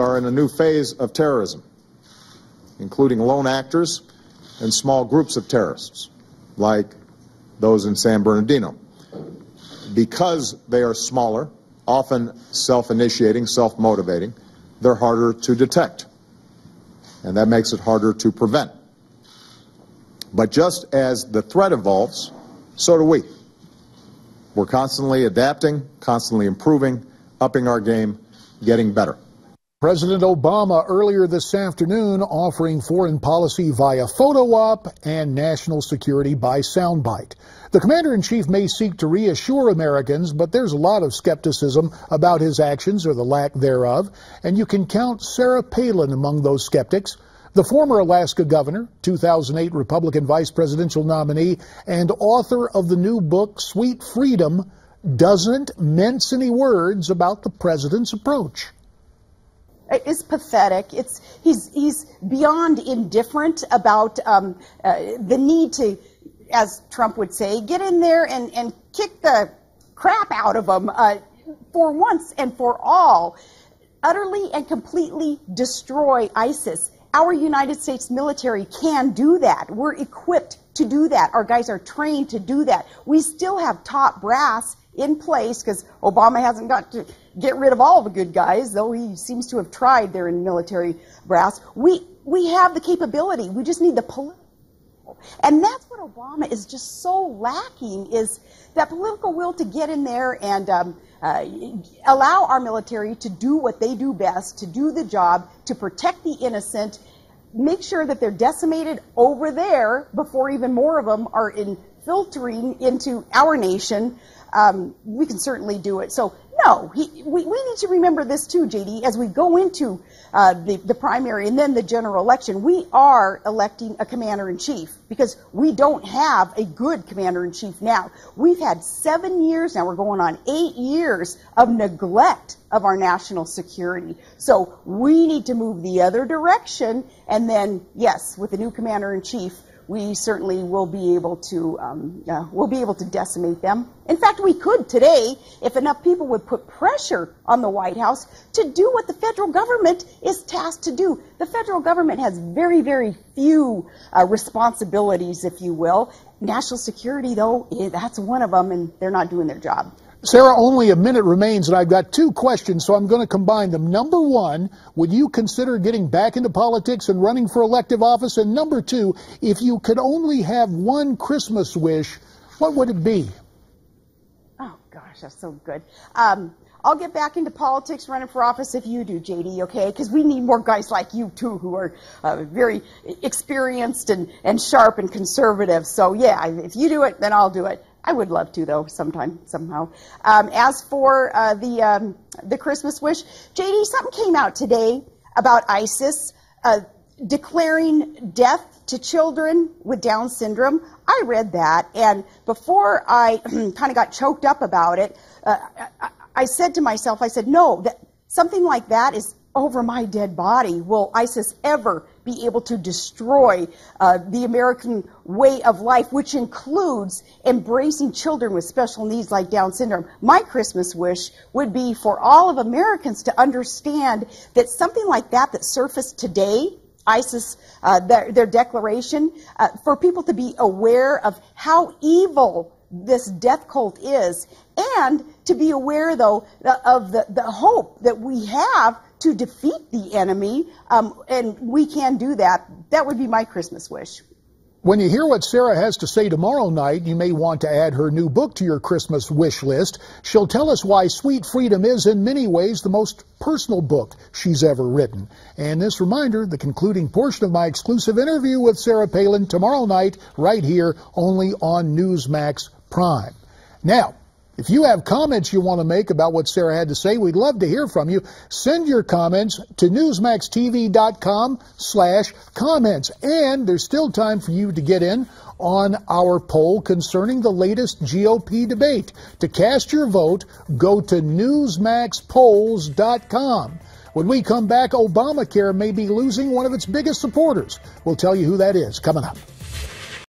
are in a new phase of terrorism, including lone actors and small groups of terrorists, like those in San Bernardino. Because they are smaller, often self-initiating, self-motivating, they're harder to detect, and that makes it harder to prevent. But just as the threat evolves, so do we. We're constantly adapting, constantly improving, upping our game, getting better. President Obama earlier this afternoon offering foreign policy via photo op and national security by soundbite. The commander-in-chief may seek to reassure Americans, but there's a lot of skepticism about his actions or the lack thereof, and you can count Sarah Palin among those skeptics. The former Alaska governor, 2008 Republican vice presidential nominee, and author of the new book, Sweet Freedom, doesn't mince any words about the president's approach. It's pathetic. He's beyond indifferent about the need to, as Trump would say, get in there and kick the crap out of them for once and for all, utterly and completely destroy ISIS. Our United States military can do that. We're equipped to do that. Our guys are trained to do that. We still have top brass in place because Obama hasn't got to get rid of all the good guys, though he seems to have tried there in military brass. We have the capability. We just need the political. And that's what Obama is just so lacking, is that political will to get in there and allow our military to do what they do best, to do the job, to protect the innocent, make sure that they're decimated over there before even more of them are filtering into our nation. We can certainly do it. So, no, we need to remember this too, JD, as we go into the primary and then the general election. We are electing a commander-in-chief because we don't have a good commander-in-chief now. We've had 7 years, now we're going on 8 years of neglect of our national security. So we need to move the other direction, and then, yes, with the new commander-in-chief, we certainly will be able to decimate them. In fact, we could today if enough people would put pressure on the White House to do what the federal government is tasked to do. The federal government has very, very few responsibilities, if you will. National security, though, that's one of them, and they're not doing their job. Sarah, only a minute remains, and I've got two questions, so I'm going to combine them. Number one, would you consider getting back into politics and running for elective office? And number two, if you could only have one Christmas wish, what would it be? Oh, gosh, that's so good. I'll get back into politics running for office if you do, JD, okay? Because we need more guys like you, too, who are very experienced and sharp and conservative. So, yeah, if you do it, then I'll do it. I would love to, though, somehow. As for the Christmas wish, JD, something came out today about ISIS declaring death to children with Down syndrome. I read that, and before I kind of got choked up about it, I said to myself, I said, no, something like that is over my dead body. Will ISIS ever be able to destroy the American way of life, which includes embracing children with special needs like Down syndrome? My Christmas wish would be for all of Americans to understand that something like that surfaced today, ISIS, their declaration, for people to be aware of how evil this death cult is, and to be aware, though, of the hope that we have to defeat the enemy, and we can do that. That would be my Christmas wish. When you hear what Sarah has to say tomorrow night, you may want to add her new book to your Christmas wish list. She'll tell us why Sweet Freedom is, in many ways, the most personal book she's ever written. And this reminder, the concluding portion of my exclusive interview with Sarah Palin tomorrow night, right here, only on Newsmax Prime. Now, if you have comments you want to make about what Sarah had to say, we'd love to hear from you. Send your comments to newsmaxtv.com/comments. And there's still time for you to get in on our poll concerning the latest GOP debate. To cast your vote, go to newsmaxpolls.com. When we come back, Obamacare may be losing one of its biggest supporters. We'll tell you who that is coming up.